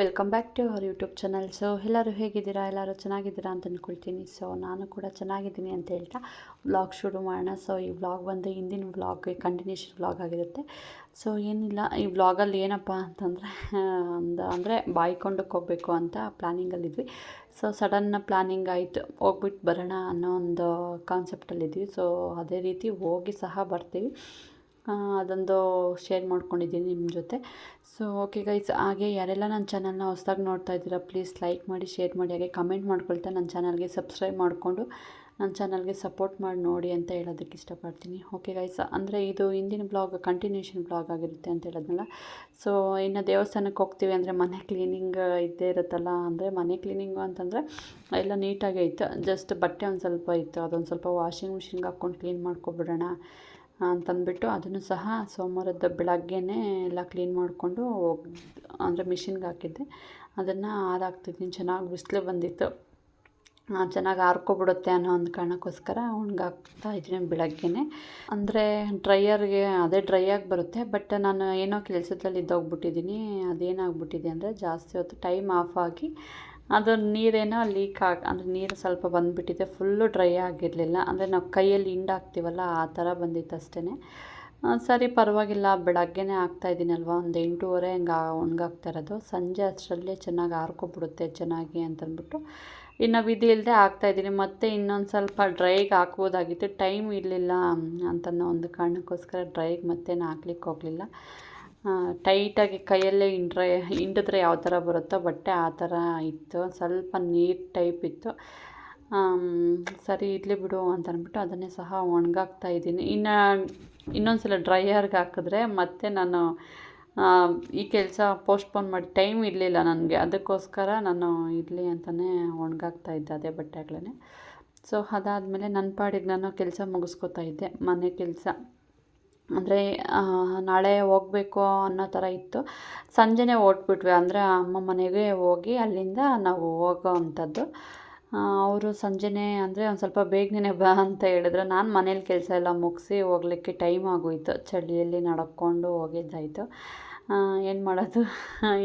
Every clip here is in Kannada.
Welcome back to our YouTube channel. ಎಲ್ಲರೂ ಹೇಗಿದ್ದೀರಾ? ಎಲ್ಲರೂ ಚೆನ್ನಾಗಿದ್ದೀರಾ ಅಂತ ಅಂದ್ಕೊಳ್ತೀನಿ. ನಾನು ಕೂಡ ಚೆನ್ನಾಗಿದ್ದೀನಿ ಅಂತ ಹೇಳ್ತಾ ವ್ಲಾಗ್ ಶುರು ಮಾಡೋಣ. ಈ ವ್ಲಾಗ್ ಬಂದು ಹಿಂದಿನ ವ್ಲಾಗ್ಗೆ ಕಂಟಿನ್ಯೂಷನ್ ವ್ಲಾಗ್ ಆಗಿರುತ್ತೆ. ಏನಿಲ್ಲ, ಈ ವ್ಲಾಗಲ್ಲಿ ಏನಪ್ಪ ಅಂತಂದರೆ ಅಂದರೆ ಬಾಯಿಕೊಂಡಕ್ಕೆ ಹೋಗಬೇಕು ಅಂತ ಪ್ಲ್ಯಾನಿಂಗಲ್ಲಿದ್ವಿ. ಸಡನ್ ಪ್ಲ್ಯಾನಿಂಗ್ ಆಯಿತು, ಹೋಗ್ಬಿಟ್ಟು ಬರೋಣ ಅನ್ನೋ ಒಂದು ಕಾನ್ಸೆಪ್ಟಲ್ಲಿದ್ವಿ. ಅದೇ ರೀತಿ ಹೋಗಿ ಸಹ ಬರ್ತೀವಿ. ಅದೊಂದು ಶೇರ್ ಮಾಡ್ಕೊಂಡಿದ್ದೀನಿ ನಿಮ್ಮ ಜೊತೆ. ಓಕೆ ಗೈಸ್, ಹಾಗೆ ಯಾರೆಲ್ಲ ನನ್ನ ಚಾನಲ್ನ ಹೊಸ್ದಾಗಿ ನೋಡ್ತಾ ಇದ್ದೀರಾ ಪ್ಲೀಸ್ ಲೈಕ್ ಮಾಡಿ, ಶೇರ್ ಮಾಡಿ, ಹಾಗೆ ಕಮೆಂಟ್ ಮಾಡ್ಕೊಳ್ತಾ ನನ್ನ ಚಾನಲ್ಗೆ ಸಬ್ಸ್ಕ್ರೈಬ್ ಮಾಡಿಕೊಂಡು ನನ್ನ ಚಾನಲ್ಗೆ ಸಪೋರ್ಟ್ ಮಾಡಿ ನೋಡಿ ಅಂತ ಹೇಳೋದಕ್ಕೆ ಇಷ್ಟಪಡ್ತೀನಿ. ಓಕೆ ಗೈಸ್, ಅಂದರೆ ಇದು ಹಿಂದಿನ ಬ್ಲಾಗ್ ಕಂಟಿನ್ಯೂಷನ್ ಬ್ಲಾಗ್ ಆಗಿರುತ್ತೆ ಅಂತ ಹೇಳೋದ್ನಲ್ಲ. ಇನ್ನು ದೇವಸ್ಥಾನಕ್ಕೆ ಹೋಗ್ತೀವಿ ಅಂದರೆ ಮನೆ ಕ್ಲೀನಿಂಗ್ ಇದ್ದೇ ಇರುತ್ತಲ್ಲ. ಅಂದರೆ ಮನೆ ಕ್ಲೀನಿಂಗು ಅಂತಂದರೆ ಎಲ್ಲ ನೀಟಾಗೇ ಇತ್ತು, ಜಸ್ಟ್ ಬಟ್ಟೆ ಒಂದು ಸ್ವಲ್ಪ ಇತ್ತು, ಅದೊಂದು ಸ್ವಲ್ಪ ವಾಷಿಂಗ್ ಮಿಷಿನ್ಗೆ ಹಾಕ್ಕೊಂಡು ಕ್ಲೀನ್ ಮಾಡ್ಕೊಬಿಡೋಣ ಅಂತಂದ್ಬಿಟ್ಟು ಅದನ್ನು ಸಹ ಸೋಮವಾರದ ಬೆಳಗ್ಗೆನೇ ಎಲ್ಲ ಕ್ಲೀನ್ ಮಾಡಿಕೊಂಡು ಅಂದರೆ ಮಿಷಿನ್ಗೆ ಹಾಕಿದ್ದೆ. ಅದನ್ನು ಹಾಕ್ತಿದ್ದೀನಿ. ಚೆನ್ನಾಗಿ ಬಿಸಿಲು ಬಂದಿತ್ತು, ಚೆನ್ನಾಗಿ ಆರ್ಕೊಬಿಡುತ್ತೆ ಅನ್ನೋ ಒಂದು ಕಾರಣಕ್ಕೋಸ್ಕರ ಒಣಗಾಕ್ತಾ ಇದ್ದೀನಿ ಬೆಳಗ್ಗೆನೇ. ಅಂದರೆ ಡ್ರೈಯರ್ಗೆ ಅದೇ ಡ್ರೈ ಆಗಿ ಬರುತ್ತೆ. ಬಟ್ ನಾನು ಏನೋ ಕೆಲಸದಲ್ಲಿ ಇದ್ದೋಗ್ಬಿಟ್ಟಿದ್ದೀನಿ. ಅದೇನಾಗ್ಬಿಟ್ಟಿದೆ ಅಂದರೆ ಜಾಸ್ತಿ ಹೊತ್ತು ಟೈಮ್ ಆಫ್ ಆಗಿ ಅದು ನೀರೇನೋ ಲೀಕ್ ಅಂದರೆ ನೀರು ಸ್ವಲ್ಪ ಬಂದುಬಿಟ್ಟಿದೆ. ಫುಲ್ಲು ಡ್ರೈ ಆಗಿರಲಿಲ್ಲ, ಅಂದರೆ ನಾವು ಕೈಯಲ್ಲಿ ಹಿಂಡಾಕ್ತೀವಲ್ಲ ಆ ಥರ ಬಂದಿತ್ತು ಅಷ್ಟೇ. ಸರಿ ಪರವಾಗಿಲ್ಲ, ಬೆಳಗ್ಗೆನೇ ಹಾಕ್ತಾಯಿದ್ದೀನಲ್ವ, ಒಂದು 8:30 ಹಂಗೆ ಒಣಗಾಕ್ತಾ ಇರೋದು. ಸಂಜೆ ಅಷ್ಟರಲ್ಲೇ ಚೆನ್ನಾಗಿ ಆರ್ಕೊಬಿಡುತ್ತೆ ಚೆನ್ನಾಗಿ ಅಂತಂದ್ಬಿಟ್ಟು ಇನ್ನು ವಿಧಿ ಇಲ್ಲದೆ ಹಾಕ್ತಾಯಿದ್ದೀನಿ. ಮತ್ತು ಇನ್ನೊಂದು ಸ್ವಲ್ಪ ಡ್ರೈಗೆ ಹಾಕ್ಬೋದಾಗಿತ್ತು, ಟೈಮ್ ಇರಲಿಲ್ಲ ಅಂತನ್ನೋ ಒಂದು ಕಾರಣಕ್ಕೋಸ್ಕರ ಡ್ರೈಗೆ ಮತ್ತೇನು ಹಾಕ್ಲಿಕ್ಕೆ ಹೋಗಲಿಲ್ಲ. ಟೈಟಾಗಿ ಕೈಯಲ್ಲೇ ಹಿಂಡಿದ್ರೆ ಯಾವ ಥರ ಬರುತ್ತೋ ಬಟ್ಟೆ ಆ ಥರ ಇತ್ತು, ಸ್ವಲ್ಪ ನೀರು ಟೈಪ್ ಇತ್ತು. ಸರಿ ಇರಲಿ ಬಿಡು ಅಂತ ಅಂದ್ಬಿಟ್ಟು ಅದನ್ನೇ ಸಹ ಒಣಗಾಕ್ತಾ ಇದ್ದೀನಿ. ಇನ್ನೊಂದು ಸಲ ಡ್ರೈಯರ್ಗೆ ಹಾಕಿದ್ರೆ ಮತ್ತೆ ನಾನು ಈ ಕೆಲಸ ಪೋಸ್ಟ್ಪೋನ್ ಮಾಡಿ, ಟೈಮ್ ಇರಲಿಲ್ಲ ನನಗೆ, ಅದಕ್ಕೋಸ್ಕರ ನಾನು ಇರಲಿ ಅಂತಲೇ ಒಣಗಾಕ್ತಾ ಇದ್ದೆ ಅದೇ ಬಟ್ಟೆಗಳನ್ನೇ. ಅದಾದಮೇಲೆ ನನ್ನ ಪಾಡಿಗೆ ನಾನು ಕೆಲಸ ಮುಗಿಸ್ಕೊತಾ ಇದ್ದೆ, ಮನೆ ಕೆಲಸ. ಅಂದರೆ ನಾಳೆ ಹೋಗಬೇಕು ಅನ್ನೋ ಥರ ಇತ್ತು. ಸಂಜೆನೇ ಹೊರಟ್ಬಿಟ್ವಿ, ಅಂದರೆ ಅಮ್ಮ ಮನೆಗೆ ಹೋಗಿ ಅಲ್ಲಿಂದ ನಾವು ಹೋಗೋ ಅಂಥದ್ದು. ಅವರು ಸಂಜೆನೇ ಅಂದರೆ ಒಂದು ಸ್ವಲ್ಪ ಬೇಗನೆ ಬಾ ಅಂತ ಹೇಳಿದ್ರು. ನಾನು ಮನೇಲಿ ಕೆಲಸ ಎಲ್ಲ ಮುಗಿಸಿ ಹೋಗ್ಲಿಕ್ಕೆ ಟೈಮ್ ಆಗೋಯಿತು. ಚಳಿಯಲ್ಲಿ ನಡ್ಕೊಂಡು ಹೋಗಿದ್ದಾಯಿತು. ಏನು ಮಾಡೋದು,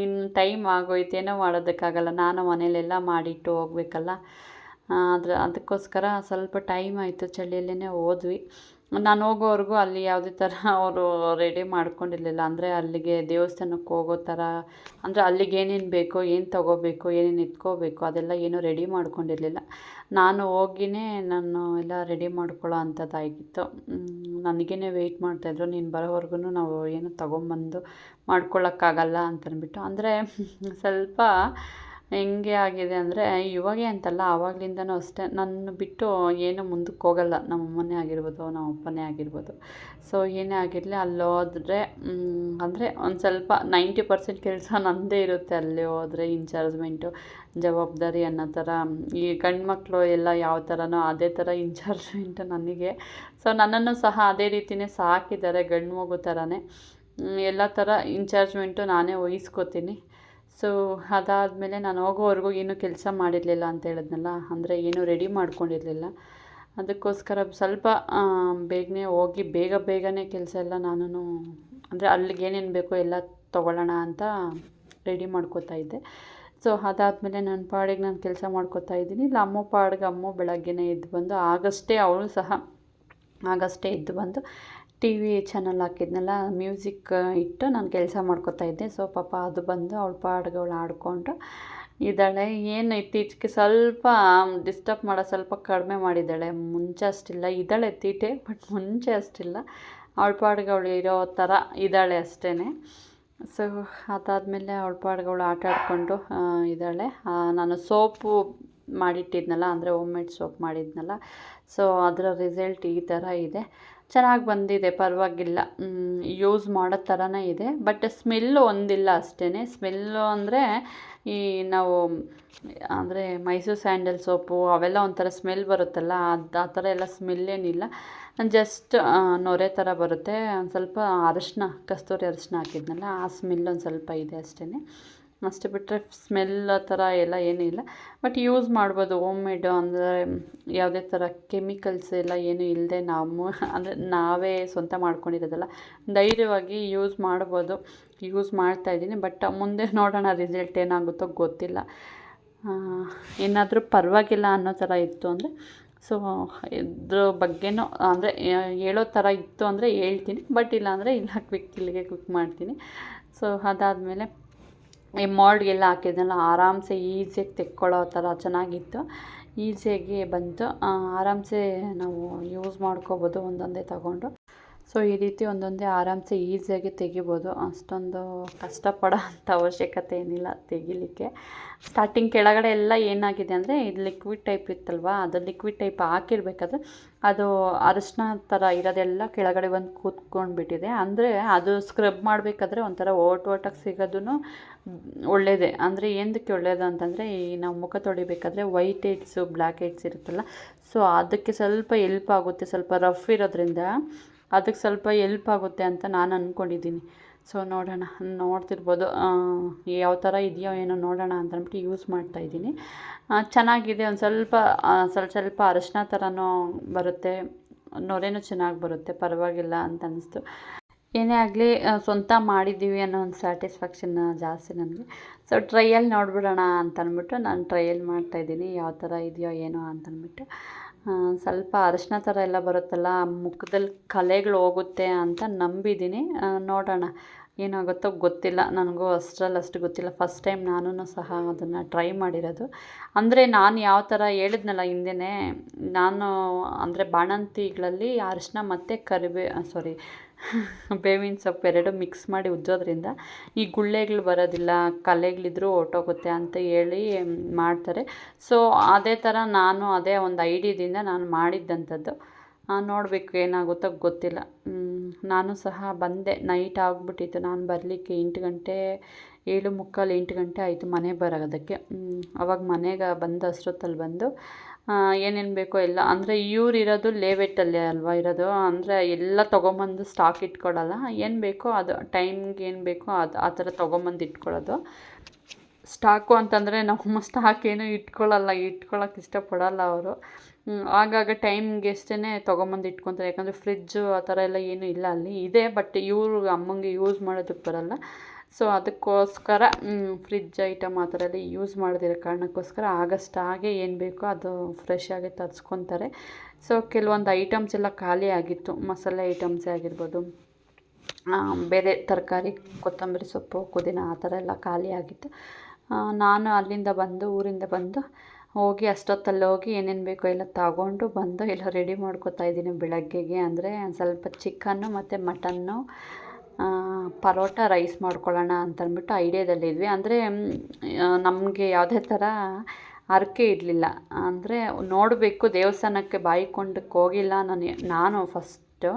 ಇನ್ನು ಟೈಮ್ ಆಗೋಯ್ತು, ಏನೋ ಮಾಡೋದಕ್ಕಾಗಲ್ಲ. ನಾನು ಮನೇಲೆಲ್ಲ ಮಾಡಿಟ್ಟು ಹೋಗ್ಬೇಕಲ್ಲ, ಅದಕ್ಕೋಸ್ಕರ ಸ್ವಲ್ಪ ಟೈಮ್ ಆಯಿತು. ಚಳಿಯಲ್ಲೇ ಹೋದ್ವಿ. ನಾನು ಹೋಗೋವರೆಗೂ ಅಲ್ಲಿ ಯಾವುದೇ ಥರ ಅವರು ರೆಡಿ ಮಾಡ್ಕೊಂಡಿರಲಿಲ್ಲ. ಅಂದರೆ ಅಲ್ಲಿಗೆ ದೇವಸ್ಥಾನಕ್ಕೆ ಹೋಗೋ ಥರ, ಅಂದರೆ ಅಲ್ಲಿಗೆ ಏನೇನು ಬೇಕೋ, ಏನು ತೊಗೋಬೇಕು, ಏನೇನು ಎತ್ಕೋಬೇಕು ಅದೆಲ್ಲ ಏನೂ ರೆಡಿ ಮಾಡ್ಕೊಂಡಿರಲಿಲ್ಲ. ನಾನು ಹೋಗಿಯೇ ನಾನು ಎಲ್ಲ ರೆಡಿ ಮಾಡ್ಕೊಳ್ಳೋ ಅಂಥದ್ದಾಗಿತ್ತು. ನನಗೇ ವೆಯ್ಟ್ ಮಾಡ್ತಾಯಿದ್ರು, ನೀನು ಬರೋವರೆಗೂ ನಾವು ಏನು ತೊಗೊಂಬಂದು ಮಾಡ್ಕೊಳ್ಳೋಕ್ಕಾಗಲ್ಲ ಅಂತಂದ್ಬಿಟ್ಟು. ಅಂದರೆ ಸ್ವಲ್ಪ ಹೆಂಗೆ ಆಗಿದೆ ಅಂದರೆ, ಇವಾಗೆ ಅಂತಲ್ಲ ಆವಾಗಲಿಂದನೂ ಅಷ್ಟೇ, ನನ್ನ ಬಿಟ್ಟು ಏನು ಮುಂದಕ್ಕೆ ಹೋಗಲ್ಲ. ನಮ್ಮ ಅಮ್ಮನೇ ಆಗಿರ್ಬೋದು, ನಮ್ಮ ಅಪ್ಪನೇ ಆಗಿರ್ಬೋದು. ಏನೇ ಆಗಿರಲಿ ಅಲ್ಲಿ ಹೋದರೆ ಅಂದರೆ ಒಂದು ಸ್ವಲ್ಪ 90% ಕೆಲಸ ನನ್ನದೇ ಇರುತ್ತೆ ಅಲ್ಲಿ ಹೋದರೆ. ಇನ್ಚಾರ್ಜ್ಮೆಂಟು, ಜವಾಬ್ದಾರಿ ಅನ್ನೋ ಥರ. ಈ ಗಂಡು ಮಕ್ಕಳು ಎಲ್ಲ ಯಾವ ಥರನೋ ಅದೇ ಥರ ಇನ್ಚಾರ್ಜ್ಮೆಂಟು ನನಗೆ. ನನ್ನನ್ನು ಸಹ ಅದೇ ರೀತಿಯೇ ಸಾಕಿದ್ದಾರೆ, ಗಂಡು ಮಗು ಥರನೇ. ಎಲ್ಲ ಥರ ಇನ್ಚಾರ್ಜ್ಮೆಂಟು ನಾನೇ ವಹಿಸ್ಕೋತೀನಿ. ಅದಾದಮೇಲೆ ನಾನು ಹೋಗೋವರೆಗೂ ಏನೂ ಕೆಲಸ ಮಾಡಿರಲಿಲ್ಲ ಅಂತ ಹೇಳಿದ್ನಲ್ಲ, ಅಂದರೆ ಏನೂ ರೆಡಿ ಮಾಡ್ಕೊಂಡಿರಲಿಲ್ಲ. ಅದಕ್ಕೋಸ್ಕರ ಸ್ವಲ್ಪ ಬೇಗನೆ ಹೋಗಿ ಬೇಗನೆ ಕೆಲಸ ಎಲ್ಲ ನಾನು ಅಂದರೆ ಅಲ್ಲಿಗೆ ಏನೇನು ಬೇಕೋ ಎಲ್ಲ ತೊಗೊಳ್ಳೋಣ ಅಂತ ರೆಡಿ ಮಾಡ್ಕೋತಾ ಇದ್ದೆ. ಅದಾದಮೇಲೆ ನನ್ನ ಪಾಡಿಗೆ ನಾನು ಕೆಲಸ ಮಾಡ್ಕೋತಾ ಇದ್ದೀನಿ. ಇಲ್ಲ ಅಮ್ಮ ಪಾಡಿಗೆ ಅಮ್ಮ ಬೆಳಗ್ಗೆನೇ ಎದ್ದು ಬಂದು ಅವಳು ಸಹ ಆಗಷ್ಟೇ ಎದ್ದು ಬಂದು ಟಿ ವಿ ಚಾನಲ್ ಹಾಕಿದ್ನಲ್ಲ, ಮ್ಯೂಸಿಕ್ ಇಟ್ಟು ನಾನು ಕೆಲಸ ಮಾಡ್ಕೋತಾ ಇದ್ದೆ. ಪಾಪ ಅದು ಬಂದು ಅವಳ ಪಾಡಿಗೆ ಅವಳು ಆಡಿಕೊಂಡು ಇದ್ದಾಳೆ. ಏನು ಇತ್ತೀಚೆಗೆ ಸ್ವಲ್ಪ ಡಿಸ್ಟರ್ಬ್ ಮಾಡೋದು ಸ್ವಲ್ಪ ಕಡಿಮೆ ಮಾಡಿದ್ದಾಳೆ, ಮುಂಚೆ ಅಷ್ಟಿಲ್ಲ. ಇದ್ದಾಳೆ ತೀಟೆ, ಬಟ್ ಮುಂಚೆ ಅಷ್ಟಿಲ್ಲ. ಅವಳ ಪಾಡಿಗೆ ಅವಳು ಇರೋ ಥರ ಇದ್ದಾಳೆ ಅಷ್ಟೇ. ಅದಾದಮೇಲೆ ಅವಳ ಪಾಡಿಗೆ ಅವಳು ಆಟ ಆಡಿಕೊಂಡು ಇದ್ದಾಳೆ. ನಾನು ಸೋಪು ಮಾಡಿಟ್ಟಿದ್ನಲ್ಲ, ಅಂದರೆ ಹೋಮ್ ಮೇಡ್ ಸೋಪ್ ಮಾಡಿದ್ನಲ್ಲ, ಅದರ ರಿಸಲ್ಟ್ ಈ ಥರ ಇದೆ. ಚೆನ್ನಾಗಿ ಬಂದಿದೆ, ಪರವಾಗಿಲ್ಲ, ಯೂಸ್ ಮಾಡೋ ಥರನೇ ಇದೆ. ಬಟ್ ಸ್ಮೆಲ್ಲು ಒಂದಿಲ್ಲ ಅಷ್ಟೇ. ಸ್ಮೆಲ್ಲು ಅಂದರೆ ಈ ನಾವು ಅಂದರೆ ಮೈಸೂರು ಸ್ಯಾಂಡಲ್ ಸೋಪು ಅವೆಲ್ಲ ಒಂಥರ ಸ್ಮೆಲ್ ಬರುತ್ತಲ್ಲ, ಆ ಥರ ಎಲ್ಲ ಸ್ಮೆಲ್ಲೇನಿಲ್ಲ. ಜಸ್ಟ್ ನೊರೆ ಥರ ಬರುತ್ತೆ. ಒಂದು ಸ್ವಲ್ಪ ಅರಶಿನ, ಕಸ್ತೂರಿ ಅರಶಿನ ಹಾಕಿದ್ನಲ್ಲ, ಆ ಸ್ಮೆಲ್ ಒಂದು ಸ್ವಲ್ಪ ಇದೆ ಅಷ್ಟೇ. ಅಷ್ಟು ಬಿಟ್ಟರೆ ಸ್ಮೆಲ್ ಆ ಥರ ಎಲ್ಲ ಏನೂ ಇಲ್ಲ. ಬಟ್ ಯೂಸ್ ಮಾಡ್ಬೋದು, ಹೋಮ್ ಮೇಡು ಅಂದರೆ ಯಾವುದೇ ಥರ ಕೆಮಿಕಲ್ಸ್ ಎಲ್ಲ ಏನೂ ಇಲ್ಲದೆ ನಾವು ಅಂದರೆ ನಾವೇ ಸ್ವಂತ ಮಾಡ್ಕೊಂಡಿರೋದಲ್ಲ, ಧೈರ್ಯವಾಗಿ ಯೂಸ್ ಮಾಡ್ಬೋದು. ಯೂಸ್ ಮಾಡ್ತಾಯಿದ್ದೀನಿ. ಬಟ್ ಮುಂದೆ ನೋಡೋಣ ರಿಸಲ್ಟ್ ಏನಾಗುತ್ತೋ ಗೊತ್ತಿಲ್ಲ. ಏನಾದರೂ ಪರವಾಗಿಲ್ಲ ಅನ್ನೋ ಥರ ಇತ್ತು ಅಂದರೆ ಸೊ ಇದ್ರ ಬಗ್ಗೆನೂ ಅಂದರೆ ಹೇಳೋ ಥರ ಇತ್ತು ಅಂದರೆ ಹೇಳ್ತೀನಿ. ಬಟ್ ಇಲ್ಲಾಂದರೆ ಇಲ್ಲ, ಇಲ್ಲಿಗೆ ಕ್ವಿಕ್ ಮಾಡ್ತೀನಿ. ಸೊ ಅದಾದಮೇಲೆ ಈ ಮೋಲ್ಡ್ಗೆಲ್ಲ ಹಾಕಿದ್ನಲ್ಲ, ಆರಾಮ್ಸೆ ಈಸಿಯಾಗಿ ತೆಕ್ಕೊಳ್ಳೋ ಥರ ಚೆನ್ನಾಗಿತ್ತು. ಈಸಿಯಾಗಿ ಬಂತು. ಆರಾಮ್ಸೆ ನಾವು ಯೂಸ್ ಮಾಡ್ಕೋಬೋದು ಒಂದೊಂದೇ ತಗೊಂಡು. ಸೊ ಈ ರೀತಿ ಒಂದೊಂದೇ ಆರಾಮ್ಸೆ ಈಸಿಯಾಗಿ ತೆಗಿಬೋದು. ಅಷ್ಟೊಂದು ಕಷ್ಟಪಡೋ ಅಂಥ ಅವಶ್ಯಕತೆ ಏನಿಲ್ಲ ತೆಗಿಲಿಕ್ಕೆ. ಸ್ಟಾರ್ಟಿಂಗ್ ಕೆಳಗಡೆ ಎಲ್ಲ ಏನಾಗಿದೆ ಅಂದರೆ ಇದು ಲಿಕ್ವಿಡ್ ಟೈಪ್ ಇತ್ತಲ್ವ, ಅದು ಲಿಕ್ವಿಡ್ ಟೈಪ್ ಹಾಕಿರ್ಬೇಕಾದ್ರೆ ಅದು ಅರಿಶಿನ ಥರ ಇರೋದೆಲ್ಲ ಕೆಳಗಡೆ ಬಂದು ಕೂತ್ಕೊಂಡ್ಬಿಟ್ಟಿದೆ. ಅಂದರೆ ಅದು ಸ್ಕ್ರಬ್ ಮಾಡಬೇಕಾದ್ರೆ ಒಂಥರ ಓಟಾಗಿ ಸಿಗೋದು ಒಳ್ಳೆಯದೇ. ಅಂದರೆ ಏನಕ್ಕೆ ಒಳ್ಳೆಯದು ಅಂತಂದರೆ ಈ ನಾವು ಮುಖ ತೊಳಿಬೇಕಾದ್ರೆ ವೈಟ್ ಹೆಡ್ಸು ಬ್ಲ್ಯಾಕ್ ಹೆಡ್ಸ್ ಇರುತ್ತಲ್ಲ, ಸೊ ಅದಕ್ಕೆ ಸ್ವಲ್ಪ ಎಲ್ಪ್ ಆಗುತ್ತೆ. ಸ್ವಲ್ಪ ರಫ್ ಇರೋದ್ರಿಂದ ಅದಕ್ಕೆ ಸ್ವಲ್ಪ ಎಲ್ಪ್ ಆಗುತ್ತೆ ಅಂತ ನಾನು ಅಂದ್ಕೊಂಡಿದ್ದೀನಿ. ಸೊ ನೋಡೋಣ, ನೋಡ್ತಿರ್ಬೋದು ಯಾವ ಥರ ಇದೆಯೋ ಏನೋ ನೋಡೋಣ ಅಂತ ಅಂದ್ಬಿಟ್ಟು ಯೂಸ್ ಮಾಡ್ತಾಯಿದ್ದೀನಿ. ಚೆನ್ನಾಗಿದೆ. ಒಂದು ಸ್ವಲ್ಪ ಅರಿಶಿನ ಥರನೂ ಬರುತ್ತೆ, ನೊರೆನೂ ಚೆನ್ನಾಗಿ ಬರುತ್ತೆ, ಪರವಾಗಿಲ್ಲ ಅಂತ ಅನ್ನಿಸ್ತು. ಏನೇ ಆಗಲಿ ಸ್ವಂತ ಮಾಡಿದ್ದೀವಿ ಅನ್ನೋ ಒಂದು ಸ್ಯಾಟಿಸ್ಫ್ಯಾಕ್ಷನ್ ಜಾಸ್ತಿ ನನಗೆ. ಸೊ ಟ್ರೈಯಲ್ಲಿ ನೋಡ್ಬಿಡೋಣ ಅಂತ ಅಂದ್ಬಿಟ್ಟು ನಾನು ಟ್ರೈಯಲ್ ಮಾಡ್ತಾಯಿದ್ದೀನಿ, ಯಾವ ಥರ ಇದೆಯೋ ಏನೋ ಅಂತಂದ್ಬಿಟ್ಟು. ಸ್ವಲ್ಪ ಅರಿಶಿನ ಥರ ಎಲ್ಲ ಬರುತ್ತಲ್ಲ, ಮುಖದಲ್ಲಿ ಕಲೆಗಳು ಹೋಗುತ್ತೆ ಅಂತ ನಂಬಿದ್ದೀನಿ. ನೋಡೋಣ ಏನಾಗುತ್ತೋ ಗೊತ್ತಿಲ್ಲ. ನನಗೂ ಅಷ್ಟು ಗೊತ್ತಿಲ್ಲ. ಫಸ್ಟ್ ಟೈಮ್ ನಾನೂ ಸಹ ಅದನ್ನು ಟ್ರೈ ಮಾಡಿರೋದು. ಅಂದರೆ ನಾನು ಯಾವ ಥರ ಹೇಳಿದ್ನಲ್ಲ ಹಿಂದೆಯೇ, ನಾನು ಅಂದರೆ ಬಾಣಂತಿಗಳಲ್ಲಿ ಅರಿಶಿನ ಮತ್ತು ಬೇವಿನ ಸೊಪ್ಪು ಎರಡು ಮಿಕ್ಸ್ ಮಾಡಿ ಉಜ್ಜೋದ್ರಿಂದ ಈ ಗುಳ್ಳೆಗಳು ಬರೋದಿಲ್ಲ, ಕಲೆಗಳಿದ್ರೂ ಹೊರ್ಟೋಗುತ್ತೆ ಅಂತ ಹೇಳಿ ಮಾಡ್ತಾರೆ. ಸೊ ಅದೇ ಥರ ನಾನು ಅದೇ ಒಂದು ಐಡಿಯಾದಿಂದ ನಾನು ಮಾಡಿದ್ದಂಥದ್ದು. ನೋಡಬೇಕು ಏನಾಗುತ್ತೋ ಗೊತ್ತಿಲ್ಲ. ನಾನು ಸಹ ಬಂದೆ, ನೈಟ್ ಆಗಿಬಿಟ್ಟಿತ್ತು ನಾನು ಬರಲಿಕ್ಕೆ. 8 ಗಂಟೆ 7:45 8 ಗಂಟೆ ಆಯಿತು ಮನೆ ಬರೋದಕ್ಕೆ. ಅವಾಗ ಮನೆಗೆ ಬಂದು ಅಷ್ಟೊತ್ತಲ್ಲಿ ಬಂದು ಏನೇನು ಬೇಕೋ ಎಲ್ಲ, ಅಂದರೆ ಇವ್ರು ಇರೋದು ಲೇಔಟಲ್ಲೇ ಅಲ್ವಾ ಇರೋದು, ಅಂದರೆ ಎಲ್ಲ ತೊಗೊಂಬಂದು ಸ್ಟಾಕ್ ಇಟ್ಕೊಳ್ಳಲ್ಲ. ಏನು ಬೇಕೋ ಅದು ಟೈಮ್ಗೆ ಏನು ಬೇಕೋ ಅದು ಆ ಥರ ತೊಗೊಂಬಂದು ಇಟ್ಕೊಳ್ಳೋದು. ಸ್ಟಾಕು ಅಂತಂದರೆ ನಮ್ಮ ಸ್ಟಾಕ್ ಏನೂ ಇಟ್ಕೊಳ್ಳೋಕೆ ಇಷ್ಟಪಡಲ್ಲ ಅವರು. ಆಗಾಗ ಟೈಮ್ಗೆ ಅಷ್ಟೇ ತೊಗೊಂಬಂದು ಇಟ್ಕೊತಾರೆ. ಯಾಕಂದರೆ ಫ್ರಿಜ್ಜು ಆ ಥರ ಎಲ್ಲ ಏನೂ ಇಲ್ಲ ಅಲ್ಲಿ. ಇದೆ, ಬಟ್ ಇವರು ಅಮ್ಮಂಗೆ ಯೂಸ್ ಮಾಡೋದಕ್ಕೆ ಬರಲ್ಲ. ಸೊ ಅದಕ್ಕೋಸ್ಕರ ಫ್ರಿಜ್ ಐಟಮ್ ಆ ಥರ ಎಲ್ಲ ಯೂಸ್ ಮಾಡದಿರೋ ಕಾರಣಕ್ಕೋಸ್ಕರ ಆಗಸ್ಟಾಗೆ ಏನು ಬೇಕೋ ಅದು ಫ್ರೆಶ್ಶಾಗಿ ತರಿಸ್ಕೊತಾರೆ. ಸೊ ಕೆಲವೊಂದು ಐಟಮ್ಸ್ ಎಲ್ಲ ಖಾಲಿ ಆಗಿತ್ತು, ಮಸಾಲೆ ಐಟಮ್ಸೇ ಆಗಿರ್ಬೋದು, ಬೇರೆ ತರಕಾರಿ, ಕೊತ್ತಂಬರಿ ಸೊಪ್ಪು, ಪುದೀನ ಆ ಥರ ಎಲ್ಲ ಖಾಲಿ ಆಗಿತ್ತು. ನಾನು ಅಲ್ಲಿಂದ ಬಂದು ಊರಿಂದ ಬಂದು ಹೋಗಿ ಅಷ್ಟೊತ್ತಲ್ಲಿ ಹೋಗಿ ಏನೇನು ಬೇಕೋ ಎಲ್ಲ ತಗೊಂಡು ಬಂದು ಎಲ್ಲ ರೆಡಿ ಮಾಡ್ಕೊತಾ ಇದ್ದೀನಿ ಬೆಳಗ್ಗೆಗೆ. ಅಂದರೆ ಸ್ವಲ್ಪ ಚಿಕನ್ನು ಮತ್ತು ಮಟನ್ನು, ಪರೋಟ, ರೈಸ್ ಮಾಡ್ಕೊಳ್ಳೋಣ ಅಂತಂದ್ಬಿಟ್ಟು ಐಡಿಯಾದಲ್ಲಿದ್ವಿ. ಅಂದರೆ ನಮಗೆ ಯಾವುದೇ ಥರ ಹರಕೆ ಇರಲಿಲ್ಲ. ಅಂದರೆ ನೋಡಬೇಕು, ದೇವಸ್ಥಾನಕ್ಕೆ ಬಾಯಿಕೊಂಡಕ್ಕೆ ಹೋಗಿಲ್ಲ ನಾನು ಫಸ್ಟು.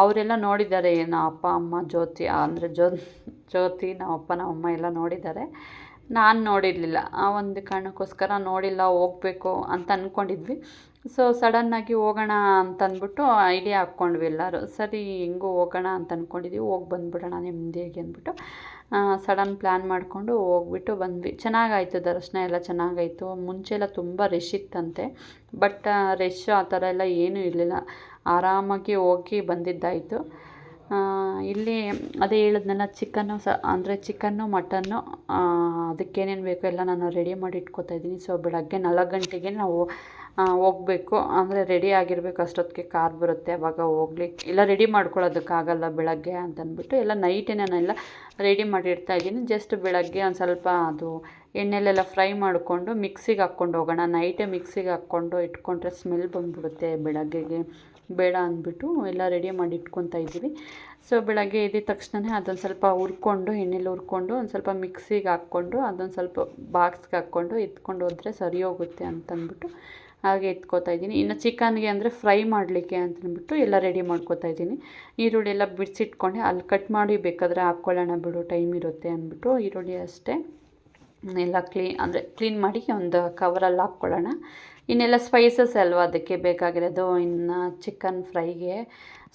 ಅವರೆಲ್ಲ ನೋಡಿದ್ದಾರೆ, ನಮ್ಮ ಅಪ್ಪ ಅಮ್ಮ ಜ್ಯೋತಿ ನಮ್ಮ ಅಪ್ಪ ನಮ್ಮ ಅಮ್ಮ ಎಲ್ಲ ನೋಡಿದ್ದಾರೆ. ನಾನು ನೋಡಿರಲಿಲ್ಲ. ಆ ಒಂದು ಕಾರಣಕ್ಕೋಸ್ಕರ ನೋಡಿಲ್ಲ, ಹೋಗಬೇಕು ಅಂತ ಅಂದ್ಕೊಂಡಿದ್ವಿ. ಸೊ ಸಡನ್ನಾಗಿ ಹೋಗೋಣ ಅಂತಂದ್ಬಿಟ್ಟು ಐಡಿಯಾ ಹಾಕ್ಕೊಂಡ್ವಿ ಎಲ್ಲರೂ. ಸರಿ ಹೆಂಗೂ ಹೋಗೋಣ ಅಂತ ಅಂದ್ಕೊಂಡಿದ್ವಿ, ಹೋಗಿ ಬಂದುಬಿಡೋಣ ನೆಮ್ಮದಿಯಾಗಿ ಅಂದ್ಬಿಟ್ಟು ಸಡನ್ ಪ್ಲ್ಯಾನ್ ಮಾಡಿಕೊಂಡು ಹೋಗ್ಬಿಟ್ಟು ಬಂದ್ವಿ. ಚೆನ್ನಾಗಾಯಿತು, ದರ್ಶನ ಎಲ್ಲ ಚೆನ್ನಾಗಾಯಿತು. ಮುಂಚೆ ಎಲ್ಲ ತುಂಬ ರಶ್ ಇತ್ತಂತೆ, ಬಟ್ ರಶ್ ಆ ಥರ ಎಲ್ಲ ಏನೂ ಇರಲಿಲ್ಲ. ಆರಾಮಾಗಿ ಹೋಗಿ ಬಂದಿದ್ದಾಯಿತು. ಇಲ್ಲಿ ಅದೇ ಹೇಳಿದ್ನಲ್ಲ, ಚಿಕನ್ನು ಮಟನ್ನು ಅದಕ್ಕೇನೇನು ಬೇಕೋ ಎಲ್ಲ ನಾನು ರೆಡಿ ಮಾಡಿ ಇಟ್ಕೊತಾ ಇದ್ದೀನಿ. ಸೊ ಬೆಳಗ್ಗೆ 4 ಗಂಟೆಗೆ ನಾವು ಹೋಗಬೇಕು. ಅಂದರೆ ರೆಡಿ ಆಗಿರಬೇಕು, ಅಷ್ಟೊತ್ತಿಗೆ ಕಾರ್ ಬರುತ್ತೆ, ಆವಾಗ ಹೋಗ್ಲಿಕ್ಕೆ ಎಲ್ಲ ರೆಡಿ ಮಾಡ್ಕೊಳ್ಳೋದಕ್ಕಾಗಲ್ಲ ಬೆಳಗ್ಗೆ ಅಂತಂದ್ಬಿಟ್ಟು ಎಲ್ಲ ನೈಟೇ ನಾನೆಲ್ಲ ರೆಡಿ ಮಾಡಿ ಇಡ್ತಾಯಿದ್ದೀನಿ. ಜಸ್ಟ್ ಬೆಳಗ್ಗೆ ಒಂದು ಸ್ವಲ್ಪ ಅದು ಎಣ್ಣೆಲೆಲ್ಲ ಫ್ರೈ ಮಾಡಿಕೊಂಡು ಮಿಕ್ಸಿಗೆ ಹಾಕ್ಕೊಂಡು ಹೋಗೋಣ. ನೈಟೇ ಮಿಕ್ಸಿಗೆ ಹಾಕ್ಕೊಂಡು ಇಟ್ಕೊಂಡ್ರೆ ಸ್ಮೆಲ್ ಬಂದುಬಿಡುತ್ತೆ ಬೆಳಗ್ಗೆಗೆ, ಬೇಡ ಅಂದ್ಬಿಟ್ಟು ಎಲ್ಲ ರೆಡಿ ಮಾಡಿ ಇಟ್ಕೊತಾ ಇದ್ದೀವಿ. ಸೊ ಬೆಳಗ್ಗೆ ಎದ್ದ ತಕ್ಷಣವೇ ಅದೊಂದು ಸ್ವಲ್ಪ ಹುರ್ಕೊಂಡು, ಎಣ್ಣೆಲಿ ಹುರ್ಕೊಂಡು ಒಂದು ಸ್ವಲ್ಪ ಮಿಕ್ಸಿಗೆ ಹಾಕ್ಕೊಂಡು ಅದೊಂದು ಸ್ವಲ್ಪ ಬಾಕ್ಸ್ಗೆ ಹಾಕ್ಕೊಂಡು ಎತ್ಕೊಂಡು ಹೋದರೆ ಸರಿ ಹೋಗುತ್ತೆ ಅಂತಂದ್ಬಿಟ್ಟು ಹಾಗೆ ಎತ್ಕೋತಾ ಇದ್ದೀನಿ. ಇನ್ನು ಚಿಕನ್ಗೆ ಅಂದರೆ ಫ್ರೈ ಮಾಡಲಿಕ್ಕೆ ಅಂತಂದ್ಬಿಟ್ಟು ಎಲ್ಲ ರೆಡಿ ಮಾಡ್ಕೋತಾ ಇದ್ದೀನಿ. ಈರುಳ್ಳಿ ಎಲ್ಲ ಬಿಡಿಸಿಟ್ಕೊಂಡೆ, ಅಲ್ಲಿ ಕಟ್ ಮಾಡಿ ಬೇಕಾದರೆ ಹಾಕ್ಕೊಳ್ಳೋಣ ಬಿಡು, ಟೈಮ್ ಇರುತ್ತೆ ಅಂದ್ಬಿಟ್ಟು ಈರುಳ್ಳಿ ಅಷ್ಟೇ ಎಲ್ಲ ಕ್ಲೀನ್ ಮಾಡಿ ಒಂದು ಕವರಲ್ಲಿ ಹಾಕ್ಕೊಳ್ಳೋಣ. ಇನ್ನೆಲ್ಲ ಸ್ಪೈಸಸ್ ಅಲ್ವಾ ಅದಕ್ಕೆ ಬೇಕಾಗಿರೋದು. ಇನ್ನು ಚಿಕನ್ ಫ್ರೈಗೆ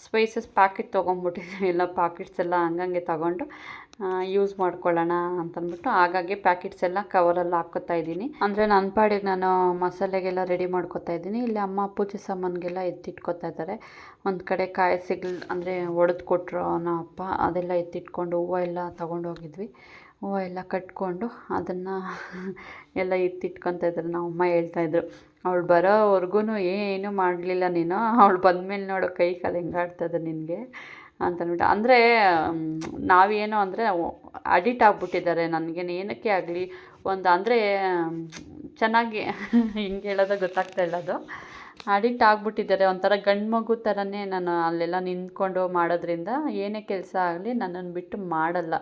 ಸ್ಪೈಸಸ್ ಪ್ಯಾಕೆಟ್ ತೊಗೊಂಡ್ಬಿಟ್ಟಿದ್ದೀವಿ. ಎಲ್ಲ ಪ್ಯಾಕೆಟ್ಸ್ ಎಲ್ಲ ಹಂಗಂಗೆ ತಗೊಂಡು ಯೂಸ್ ಮಾಡ್ಕೊಳ್ಳೋಣ ಅಂತಂದ್ಬಿಟ್ಟು ಹಾಗಾಗಿ ಪ್ಯಾಕೆಟ್ಸ್ ಎಲ್ಲ ಕವರಲ್ಲಿ ಹಾಕ್ಕೋತಾ ಇದ್ದೀನಿ. ಅಂದರೆ ನನ್ನ ಪಾಡಿಗೆ ನಾನು ಮಸಾಲೆಗೆಲ್ಲ ರೆಡಿ ಮಾಡ್ಕೊತಾ ಇದ್ದೀನಿ. ಇಲ್ಲಿ ಅಮ್ಮ ಪೂಜೆ ಸಾಮಾನಿಗೆಲ್ಲ ಎತ್ತಿಟ್ಕೊತಾ ಇದ್ದಾರೆ. ಒಂದು ಕಡೆ ಕಾಯಿ ಅಂದರೆ ಒಡೆದು ಕೊಟ್ಟರು ನಮ್ಮ ಅಪ್ಪ, ಅದೆಲ್ಲ ಎತ್ತಿಟ್ಕೊಂಡು ಹೂವು ಎಲ್ಲ ತೊಗೊಂಡೋಗಿದ್ವಿ. ಹೂವು ಎಲ್ಲ ಕಟ್ಕೊಂಡು ಅದನ್ನು ಎಲ್ಲ ಎತ್ತಿಟ್ಕೊತಾ ಇದ್ದಾರೆ. ನಮ್ಮ ಅಮ್ಮ ಹೇಳ್ತಾಯಿದ್ರು, ಅವಳು ಬರೋವರೆಗೂ ಏನೂ ಮಾಡಲಿಲ್ಲ ನೀನು, ಅವಳು ಬಂದಮೇಲೆ ನೋಡೋ ಕೈ ಕಾಲು ಹೆಂಗಾಡ್ತದೆ ನಿನಗೆ ಅಂತಂದ್ಬಿಟ್ಟು. ಅಂದರೆ ನಾವೇನು ಅಂದರೆ ಅಡಿಕ್ಟ್ ಆಗಿಬಿಟ್ಟಿದ್ದಾರೆ ನನಗೆ, ಏನಕ್ಕೆ ಆಗಲಿ ಒಂದು ಅಂದರೆ ಚೆನ್ನಾಗಿ ಹಿಂಗೆ ಹೇಳೋದು ಗೊತ್ತಾಗ್ತಾ ಇಲ್ಲ, ಅದು ಅಡಿಕ್ಟ್ ಆಗಿಬಿಟ್ಟಿದ್ದಾರೆ. ಒಂಥರ ಗಂಡು ಮಗು ಥರನೇ ನಾನು ಅಲ್ಲೆಲ್ಲ ನಿಂತ್ಕೊಂಡು ಮಾಡೋದ್ರಿಂದ ಏನೇ ಕೆಲಸ ಆಗಲಿ ನನ್ನನ್ನು ಬಿಟ್ಟು ಮಾಡಲ್ಲ.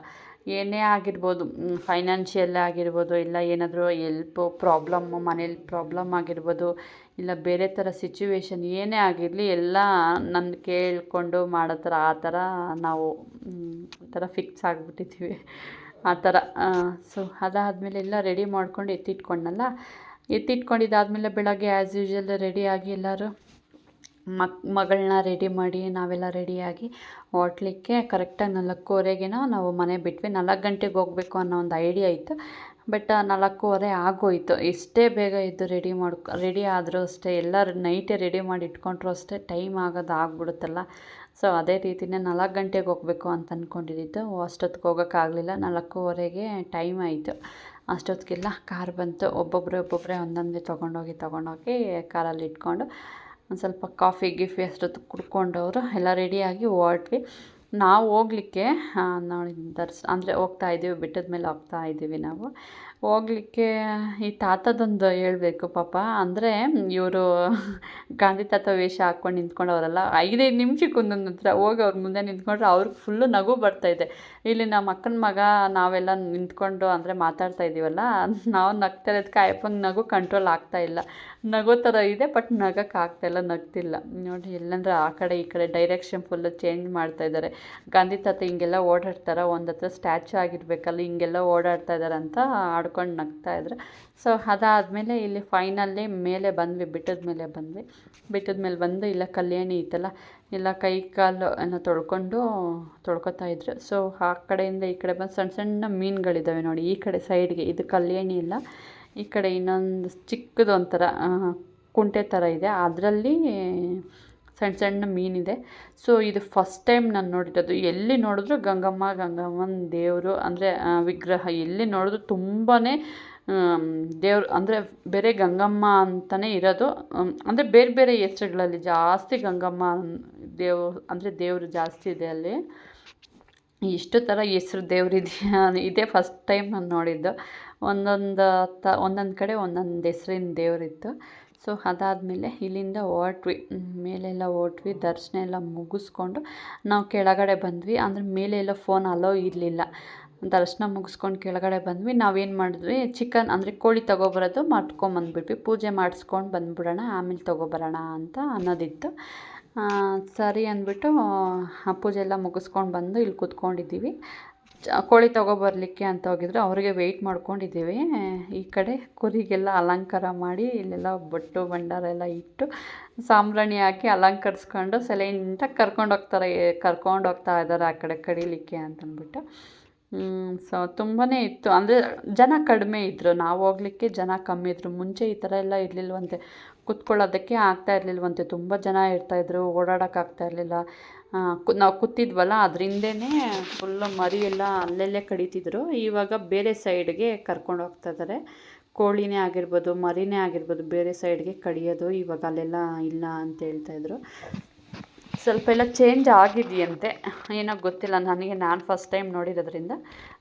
ಏನೇ ಆಗಿರ್ಬೋದು, ಫೈನಾನ್ಷಿಯಲ್ ಆಗಿರ್ಬೋದು, ಇಲ್ಲ ಏನಾದರೂ ಪ್ರಾಬ್ಲಮ್ಮು ಮನೇಲಿ ಪ್ರಾಬ್ಲಮ್ ಆಗಿರ್ಬೋದು, ಇಲ್ಲ ಬೇರೆ ಥರ ಸಿಚುವೇಶನ್ ಏನೇ ಆಗಿರಲಿ ಎಲ್ಲ ನನ್ನ ಕೇಳಿಕೊಂಡು ಮಾಡೋ ಥರ ಆ ಥರ ನಾವು ಒಂಥರ ಫಿಕ್ಸ್ ಆಗಿಬಿಟ್ಟಿದ್ದೀವಿ ಆ ಥರ. ಸೊ ಅದಾದಮೇಲೆ ಎಲ್ಲ ರೆಡಿ ಮಾಡ್ಕೊಂಡು ಎತ್ತಿಟ್ಕೊಂಡಿದ್ದಾದಮೇಲೆ ಬೆಳಗ್ಗೆ ಆ್ಯಸ್ ಯೂಶ್ವಲ್ ರೆಡಿಯಾಗಿ ಎಲ್ಲರೂ ಮಗಳನ್ನ ರೆಡಿ ಮಾಡಿ ನಾವೆಲ್ಲ ರೆಡಿಯಾಗಿ ಹೋಟ್ಲಿಕ್ಕೆ ಕರೆಕ್ಟಾಗಿ 4:15ಗೆ ನಾವು ಮನೆ ಬಿಟ್ವಿ. 4 ಗಂಟೆಗೆ ಹೋಗಬೇಕು ಅನ್ನೋ ಒಂದು ಐಡಿಯಾ ಇತ್ತು. ಬಟ್ 4:15 ಆಗೋಯಿತು. ಎಷ್ಟೇ ಬೇಗ ಇದ್ದು ರೆಡಿ ಆದರೂ ಅಷ್ಟೇ, ಎಲ್ಲರೂ ನೈಟೇ ರೆಡಿ ಮಾಡಿ ಇಟ್ಕೊಂಡ್ರು ಅಷ್ಟೇ ಟೈಮ್ ಆಗ್ಬಿಡುತ್ತಲ್ಲ. ಸೊ ಅದೇ ರೀತಿಯೇ 4 ಗಂಟೆಗೆ ಹೋಗಬೇಕು ಅಂತ ಅಂದ್ಕೊಂಡಿದ್ದು. ಅಷ್ಟೊತ್ತಿಗೆ ಹೋಗೋಕ್ಕಾಗಲಿಲ್ಲ. 4:15ಗೆ ಟೈಮ್ ಆಯಿತು. ಅಷ್ಟೊತ್ತಿಗೆಲ್ಲ ಕಾರ್ ಬಂತು. ಒಬ್ಬೊಬ್ಬರೇ ಒಂದೊಂದೇ ತೊಗೊಂಡೋಗಿ ಕಾರಲ್ಲಿ ಇಟ್ಕೊಂಡು ಒಂದು ಸ್ವಲ್ಪ ಕಾಫಿ ಅಷ್ಟೊತ್ತು ಕುಡ್ಕೊಂಡವರು ಎಲ್ಲ ರೆಡಿಯಾಗಿ ಹೊರಟ್ವಿ. ನಾವು ಹೋಗ್ಲಿಕ್ಕೆ ನೋಡಿ ಅಂದರೆ ಹೋಗ್ತಾಯಿದ್ದೀವಿ, ಬೆಟ್ಟದ ಮೇಲೆ ಹೋಗ್ತಾಯಿದ್ದೀವಿ ನಾವು. ಹೋಗ್ಲಿಕ್ಕೆ ಈ ತಾತದೊಂದು ಹೇಳ್ಬೇಕು ಪಾಪ. ಅಂದರೆ ಇವರು ಗಾಂಧಿ ತಾತ ವೇಷ ಹಾಕ್ಕೊಂಡು ನಿಂತ್ಕೊಂಡವರಲ್ಲ, 5 ನಿಮಿಷಕ್ಕೆ ಒಂದೊಂದು ಹತ್ರ ಹೋಗಿ ಅವ್ರ ಮುಂದೆ ನಿಂತ್ಕೊಂಡ್ರೆ ಅವ್ರಿಗೆ ಫುಲ್ಲು ನಗು ಬರ್ತಾಯಿದೆ. ಇಲ್ಲಿ ನಮ್ಮ ಅಕ್ಕನ ಮಗ ನಾವೆಲ್ಲ ನಿಂತ್ಕೊಂಡು ಅಂದರೆ ಮಾತಾಡ್ತಾ ಇದ್ದೀವಲ್ಲ, ನಾವು ನಗ್ತಾ ಇರೋದಕ್ಕೆ ಅಯ್ಯಪ್ಪಂಗೆ ನಗು ಕಂಟ್ರೋಲ್ ಆಗ್ತಾಯಿಲ್ಲ. ನಗೋ ಥರ ಇದೆ, ಬಟ್ ನಗೋಕ್ಕಾಗ್ತಾಯಿಲ್ಲ, ನಗ್ತಿಲ್ಲ ನೋಡಿ. ಎಲ್ಲಂದ್ರೆ ಆ ಕಡೆ ಈ ಕಡೆ ಡೈರೆಕ್ಷನ್ ಫುಲ್ಲು ಚೇಂಜ್ ಮಾಡ್ತಾಯಿದ್ದಾರೆ. ಗಾಂಧಿ ತಾತ ಹಿಂಗೆಲ್ಲ ಓಡಾಡ್ತಾರೆ, ಒಂದು ಹತ್ರ ಸ್ಟ್ಯಾಚು ಆಗಿರಬೇಕಲ್ಲ, ಹಿಂಗೆಲ್ಲ ಓಡಾಡ್ತಾ ಇದ್ದಾರೆ ಅಂತ ಆಡ್ಕೊಂಡು ನಗ್ತಾಯಿದ್ರು. ಸೊ ಅದಾದಮೇಲೆ ಇಲ್ಲಿ ಫೈನಲ್ಲಿ ಮೇಲೆ ಬಂದ್ವಿ, ಬೆಟ್ಟದ ಮೇಲೆ ಬಂದು ಇಲ್ಲ ಕಲ್ಯಾಣಿ ಇತ್ತಲ್ಲ, ಇಲ್ಲ ಕೈ ಕಾಲು ಏನೋ ತೊಳ್ಕೊತಾ ಇದ್ರು. ಸೊ ಆ ಕಡೆಯಿಂದ ಈ ಕಡೆ ಬಂದು ಸಣ್ಣ ಸಣ್ಣ ಮೀನುಗಳಿದ್ದಾವೆ ನೋಡಿ, ಈ ಕಡೆ ಸೈಡ್ಗೆ. ಇದು ಕಲ್ಯಾಣಿ ಇಲ್ಲ, ಈ ಕಡೆ ಇನ್ನೊಂದು ಚಿಕ್ಕದು ಒಂಥರ ಕುಂಟೆ ಥರ ಇದೆ, ಅದರಲ್ಲಿ ಸಣ್ಣ ಸಣ್ಣ ಮೀನಿದೆ. ಸೊ ಇದು ಫಸ್ಟ್ ಟೈಮ್ ನಾನು ನೋಡಿರೋದು. ಎಲ್ಲಿ ನೋಡಿದ್ರು ಗಂಗಮ್ಮನ ದೇವರು ಅಂದರೆ ವಿಗ್ರಹ, ಎಲ್ಲಿ ನೋಡಿದ್ರು ತುಂಬಾ ದೇವ್ರು ಅಂದರೆ ಬೇರೆ ಗಂಗಮ್ಮ ಅಂತಲೇ ಇರೋದು. ಅಂದರೆ ಬೇರೆ ಬೇರೆ ಹೆಸ್ರುಗಳಲ್ಲಿ ಜಾಸ್ತಿ ಗಂಗಮ್ಮ ದೇವರು ಜಾಸ್ತಿ ಇದೆ ಅಲ್ಲಿ. ಇಷ್ಟು ಥರ ಹೆಸ್ರು ದೇವ್ರಿದೆಯಾ, ಇದೇ ಫಸ್ಟ್ ಟೈಮ್ ನಾನು ನೋಡಿದ್ದು. ಒಂದೊಂದು ಕಡೆ ಒಂದೊಂದು ಹೆಸ್ರಿನ ದೇವರಿತ್ತು. ಸೊ ಅದಾದಮೇಲೆ ಇಲ್ಲಿಂದ ಮೇಲೆಲ್ಲ ಹೊರಟ್ವಿ. ದರ್ಶನ ಎಲ್ಲ ಮುಗಿಸ್ಕೊಂಡು ನಾವು ಕೆಳಗಡೆ ಬಂದ್ವಿ. ಅಂದರೆ ಮೇಲೆಲ್ಲ ಫೋನ್ ಅಲೋ ಇರಲಿಲ್ಲ. ದರ್ಶನ ಮುಗಿಸ್ಕೊಂಡು ಕೆಳಗಡೆ ಬಂದ್ವಿ. ನಾವೇನು ಮಾಡಿದ್ವಿ, ಚಿಕನ್ ಅಂದರೆ ಕೋಳಿ ತೊಗೊಬರೋದು ಮಾಡ್ಕೊಂಬಂದ್ಬಿಟ್ವಿ. ಪೂಜೆ ಮಾಡಿಸ್ಕೊಂಡು ಬಂದುಬಿಡೋಣ, ಆಮೇಲೆ ತೊಗೊಬರೋಣ ಅಂತ ಅನ್ನೋದಿತ್ತು. ಸರಿ ಅಂದ್ಬಿಟ್ಟು ಪೂಜೆ ಎಲ್ಲ ಮುಗಿಸ್ಕೊಂಡು ಬಂದು ಇಲ್ಲಿ ಕೂತ್ಕೊಂಡಿದ್ದೀವಿ. ಕೋಳಿ ತೊಗೊಬರ್ಲಿಕ್ಕೆ ಅಂತ ಹೋಗಿದ್ರು, ಅವರಿಗೆ ವೆಯ್ಟ್ ಮಾಡ್ಕೊಂಡಿದ್ದೀವಿ. ಈ ಕಡೆ ಕುರಿಗೆಲ್ಲ ಅಲಂಕಾರ ಮಾಡಿ ಇಲ್ಲೆಲ್ಲ ಬೊಟ್ಟು ಭಂಡಾರ ಎಲ್ಲ ಇಟ್ಟು ಸಾಂಬ್ರಾಣಿ ಹಾಕಿ ಅಲಂಕರಿಸ್ಕೊಂಡು ಸೈಲೆಂಟಾಗಿ ಕರ್ಕೊಂಡು ಹೋಗ್ತಾ ಇದ್ದಾರೆ ಆ ಕಡೆ ಕಡಿಲಿಕ್ಕೆ ಅಂತಂದ್ಬಿಟ್ಟು. ಸೊ ತುಂಬಾ ಇತ್ತು, ಅಂದರೆ ಜನ ಕಡಿಮೆ ಇದ್ದರು. ನಾವು ಹೋಗ್ಲಿಕ್ಕೆ ಜನ ಕಮ್ಮಿ ಇದ್ದರು. ಮುಂಚೆ ಈ ಥರ ಎಲ್ಲ ಇರಲಿಲ್ವಂತೆ, ಕುತ್ಕೊಳ್ಳೋದಕ್ಕೆ ಆಗ್ತಾ ಇರಲಿಲ್ವಂತೆ. ತುಂಬ ಜನ ಇರ್ತಾಯಿದ್ರು, ಓಡಾಡೋಕ್ಕಾಗ್ತಾ ಇರಲಿಲ್ಲ. ನಾವು ಕೂತಿದ್ವಲ್ಲ, ಅದರಿಂದನೇ ಫುಲ್ಲು ಮರಿ ಎಲ್ಲ ಅಲ್ಲೆಲ್ಲೇ ಕಡಿತಿದ್ರು. ಇವಾಗ ಬೇರೆ ಸೈಡ್ಗೆ ಕರ್ಕೊಂಡು ಹೋಗ್ತಾ ಇದ್ದಾರೆ. ಕೋಳಿನೇ ಆಗಿರ್ಬೋದು, ಮರಿನೇ ಆಗಿರ್ಬೋದು, ಬೇರೆ ಸೈಡ್ಗೆ ಕಡಿಯೋದು ಇವಾಗ ಅಲ್ಲೆಲ್ಲ ಇಲ್ಲ ಅಂತ ಹೇಳ್ತಾಯಿದ್ರು. ಸ್ವಲ್ಪ ಎಲ್ಲ ಚೇಂಜ್ ಆಗಿದೆಯಂತೆ, ಏನೋ ಗೊತ್ತಿಲ್ಲ ನನಗೆ. ನಾನು ಫಸ್ಟ್ ಟೈಮ್ ನೋಡಿರೋದ್ರಿಂದ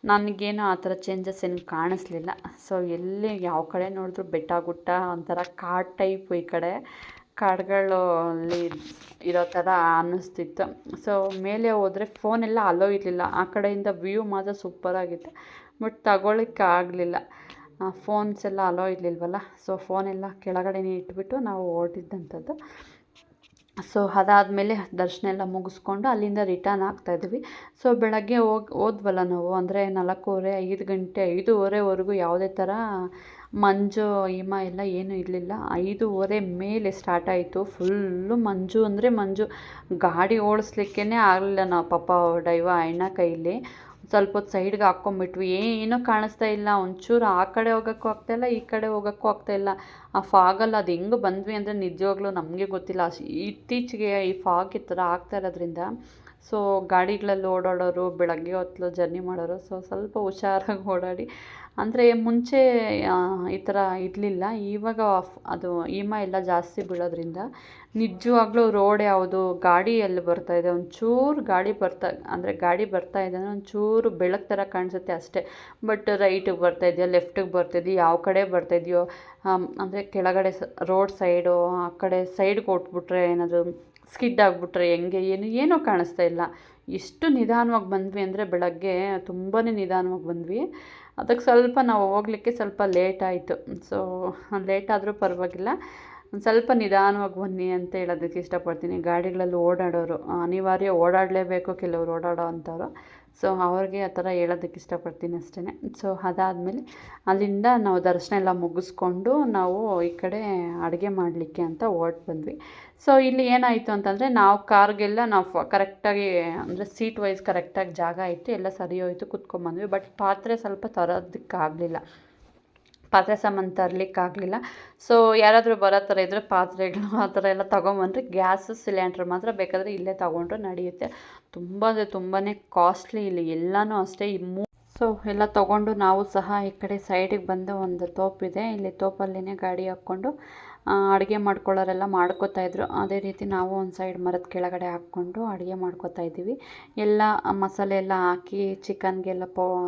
ನನಗೇನು ಆ ಥರ ಚೇಂಜಸ್ ಏನು ಕಾಣಿಸ್ಲಿಲ್ಲ. ಸೊ ಎಲ್ಲಿ ಯಾವ ಕಡೆ ನೋಡಿದ್ರು ಬೆಟ್ಟ ಗುಟ್ಟ, ಒಂಥರ ಕಾಡು ಟೈಪು. ಈ ಕಡೆ ಕಾಡುಗಳು ಅಲ್ಲಿ ಇರೋ ಥರ ಅನ್ನಿಸ್ತಿತ್ತು. ಸೊ ಮೇಲೆ ಹೋದರೆ ಫೋನೆಲ್ಲ ಅಲೋ ಇರಲಿಲ್ಲ. ಆ ಕಡೆಯಿಂದ ವ್ಯೂ ಮಾತ್ರ ಸೂಪರಾಗಿತ್ತು, ಬಟ್ ತಗೊಳ್ಳಿಕ್ಕೆ ಆಗಲಿಲ್ಲ. ಫೋನ್ಸ್ ಎಲ್ಲ ಅಲೋ ಇರಲಿಲ್ವಲ್ಲ. ಸೊ ಫೋನೆಲ್ಲ ಕೆಳಗಡೆನೇ ಇಟ್ಬಿಟ್ಟು ನಾವು ಹೊರಟಿದ್ದಂಥದ್ದು. ಸೊ ಅದಾದಮೇಲೆ ದರ್ಶನ ಎಲ್ಲ ಮುಗಿಸ್ಕೊಂಡು ಅಲ್ಲಿಂದ ರಿಟರ್ನ್ ಆಗ್ತಾಯಿದ್ವಿ. ಸೊ ಬೆಳಗ್ಗೆ ಹೋದ್ವಲ್ಲ ನಾವು, ಅಂದರೆ 4:15 5 ಗಂಟೆ 5:30ವರೆಗೂ ಯಾವುದೇ ಥರ ಮಂಜು ಹಿಮ ಎಲ್ಲ ಏನೂ ಇರಲಿಲ್ಲ. 5:30 ಮೇಲೆ ಸ್ಟಾರ್ಟ್ ಆಯಿತು. ಫುಲ್ಲು ಮಂಜು ಅಂದರೆ ಮಂಜು. ಗಾಡಿ ಓಡಿಸ್ಲಿಕ್ಕೇ ಆಗಲಿಲ್ಲ ನಾವು ಪಾಪ ಅಣ್ಣ ಕೈಲಿ. ಸ್ವಲ್ಪ ಹೊತ್ತು ಸೈಡ್ಗೆ ಹಾಕ್ಕೊಂಬಿಟ್ವಿ. ಏನೂ ಕಾಣಿಸ್ತಾ ಇಲ್ಲ, ಒಂಚೂರು ಆ ಕಡೆ ಹೋಗೋಕ್ಕೂ ಆಗ್ತಾಯಿಲ್ಲ, ಈ ಕಡೆ ಹೋಗೋಕ್ಕೂ ಆಗ್ತಾಯಿಲ್ಲ. ಆ ಫಾಗಲ್ಲಿ ಅದು ಹೆಂಗೆ ಬಂದ್ವಿ ಅಂದರೆ ನಿಜವಾಗ್ಲೂ ನಮಗೆ ಗೊತ್ತಿಲ್ಲ. ಇತ್ತೀಚೆಗೆ ಈ ಫಾಗ್ ಈ ಥರ ಆಗ್ತಾ ಇರೋದ್ರಿಂದ ಸೊ ಗಾಡಿಗಳಲ್ಲಿ ಓಡಾಡೋರು, ಬೆಳಗ್ಗೆ ಹೊತ್ತು ಜರ್ನಿ ಮಾಡೋರು ಸ್ವಲ್ಪ ಹುಷಾರಾಗಿ ಓಡಾಡಿ. ಅಂದರೆ ಮುಂಚೆ ಈ ಥರ ಇರಲಿಲ್ಲ, ಇವಾಗ ಅದು ಹಿಮ ಎಲ್ಲ ಜಾಸ್ತಿ ಬೀಳೋದ್ರಿಂದ ನಿಜವಾಗ್ಲೂ ರೋಡ್ ಯಾವುದು, ಗಾಡಿ ಎಲ್ಲಿ ಬರ್ತಾಯಿದೆ, ಒಂಚೂರು ಗಾಡಿ ಬರ್ತಾ ಇದೆ ಅಂದರೆ ಒಂಚೂರು ಬೆಳಕು ಥರ ಕಾಣಿಸುತ್ತೆ ಅಷ್ಟೇ. ಬಟ್ ರೈಟಿಗೆ ಬರ್ತಾಯಿದೆಯೋ, ಲೆಫ್ಟಿಗೆ ಬರ್ತಾಯಿದೆಯೋ, ಯಾವ ಕಡೆ ಬರ್ತಾಯಿದೆಯೋ, ಅಂದರೆ ಕೆಳಗಡೆ ರೋಡ್ ಸೈಡು ಆ ಕಡೆ ಸೈಡ್ಗೆ ಕೊಟ್ಬಿಟ್ರೆ ಏನಾದರೂ ಸ್ಕಿಡ್ ಆಗಿಬಿಟ್ರೆ ಹೆಂಗೆ ಏನೂ ಕಾಣಿಸ್ತಾ ಇಲ್ಲ. ಎಷ್ಟು ನಿಧಾನವಾಗಿ ಬಂದ್ವಿ ಅಂದರೆ ಬೆಳಗ್ಗೆ ತುಂಬಾ ನಿಧಾನವಾಗಿ ಬಂದ್ವಿ. ಅದಕ್ಕೆ ಸ್ವಲ್ಪ ನಾವು ಹೋಗ್ಲಿಕ್ಕೆ ಸ್ವಲ್ಪ ಲೇಟ್ ಆಯಿತು. ಸೊ ಲೇಟ್ ಆದರೂ ಪರವಾಗಿಲ್ಲ, ಒಂದು ಸ್ವಲ್ಪ ನಿಧಾನವಾಗಿ ಬನ್ನಿ ಅಂತ ಹೇಳೋದಕ್ಕೆ ಇಷ್ಟಪಡ್ತೀನಿ. ಗಾಡಿಗಳಲ್ಲಿ ಓಡಾಡೋರು ಅನಿವಾರ್ಯ ಓಡಾಡಲೇಬೇಕು, ಕೆಲವ್ರು ಓಡಾಡೋ ಅಂಥವ್ರು. ಸೊ ಅವ್ರಿಗೆ ಆ ಥರ ಹೇಳೋದಕ್ಕೆ ಇಷ್ಟಪಡ್ತೀನಿ ಅಷ್ಟೇ. ಸೊ ಅದಾದಮೇಲೆ ಅಲ್ಲಿಂದ ನಾವು ದರ್ಶನ ಎಲ್ಲ ಮುಗಿಸ್ಕೊಂಡು ನಾವು ಈ ಕಡೆ ಅಡುಗೆ ಮಾಡಲಿಕ್ಕೆ ಅಂತ ಹೊರ್ಟು ಬಂದ್ವಿ. ಸೊ ಇಲ್ಲಿ ಏನಾಯಿತು ಅಂತಂದರೆ ನಾವು ಕಾರ್ಗೆಲ್ಲ ನಾವು ಕರೆಕ್ಟಾಗಿ ಅಂದರೆ ಸೀಟ್ ವೈಸ್ ಕರೆಕ್ಟಾಗಿ ಜಾಗ ಇತ್ತು, ಎಲ್ಲ ಸರಿ ಹೋಯಿತು, ಕುತ್ಕೊಂಬಂದ್ವಿ. ಬಟ್ ಪಾತ್ರೆ ಸ್ವಲ್ಪ ತರೋದಕ್ಕಾಗಲಿಲ್ಲ, ಪಾತ್ರೆ ಸಾಮಾನು ತರಲಿಕ್ಕಾಗಲಿಲ್ಲ. ಸೊ ಯಾರಾದರೂ ಬರೋ ಥರ ಇದ್ದರೆ ಪಾತ್ರೆಗಳು ಆ ಥರ ಎಲ್ಲ ತೊಗೊಂಬಂದರೆ ಗ್ಯಾಸು ಸಿಲಿಂಡ್ರ್ ಮಾತ್ರ ಬೇಕಾದರೆ ಇಲ್ಲೇ ತೊಗೊಂಡ್ರೆ ನಡೆಯುತ್ತೆ. ತುಂಬ ಅಂದರೆ ತುಂಬಾ ಕಾಸ್ಟ್ಲಿ ಇಲ್ಲಿ ಎಲ್ಲನೂ ಅಷ್ಟೇ. ಸೊ ಎಲ್ಲ ತೊಗೊಂಡು ನಾವು ಸಹ ಈ ಕಡೆ ಸೈಡಿಗೆ ಬಂದು ಒಂದು ತೋಪಿದೆ, ಇಲ್ಲಿ ತೋಪಲ್ಲಿನೇ ಗಾಡಿ ಹಾಕ್ಕೊಂಡು ಅಡುಗೆ ಮಾಡ್ಕೊಳ್ಳೋರೆಲ್ಲ ಮಾಡ್ಕೋತಾಯಿದ್ರು. ಅದೇ ರೀತಿ ನಾವು ಒಂದು ಸೈಡ್ ಮರದ ಕೆಳಗಡೆ ಹಾಕ್ಕೊಂಡು ಅಡುಗೆ ಮಾಡ್ಕೋತಾಯಿದ್ದೀವಿ. ಎಲ್ಲ ಮಸಾಲೆ ಎಲ್ಲ ಹಾಕಿ ಚಿಕನ್ಗೆಲ್ಲ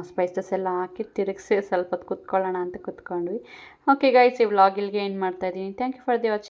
ಸ್ಪೈಸಸ್ ಎಲ್ಲ ಹಾಕಿ ತಿರುಗಿಸಿ ಸ್ವಲ್ಪ ಹೊತ್ತು ಕುತ್ಕೊಳ್ಳೋಣ ಅಂತ ಕುತ್ಕೊಂಡ್ವಿ. ಓಕೆ ಗೈಸ್, ಈ ವ್ಲಾಗ್ ಇಲ್ಲಿಗೆ ಏನು ಮಾಡ್ತಾಯಿದ್ದೀನಿ. Thank you for the watching.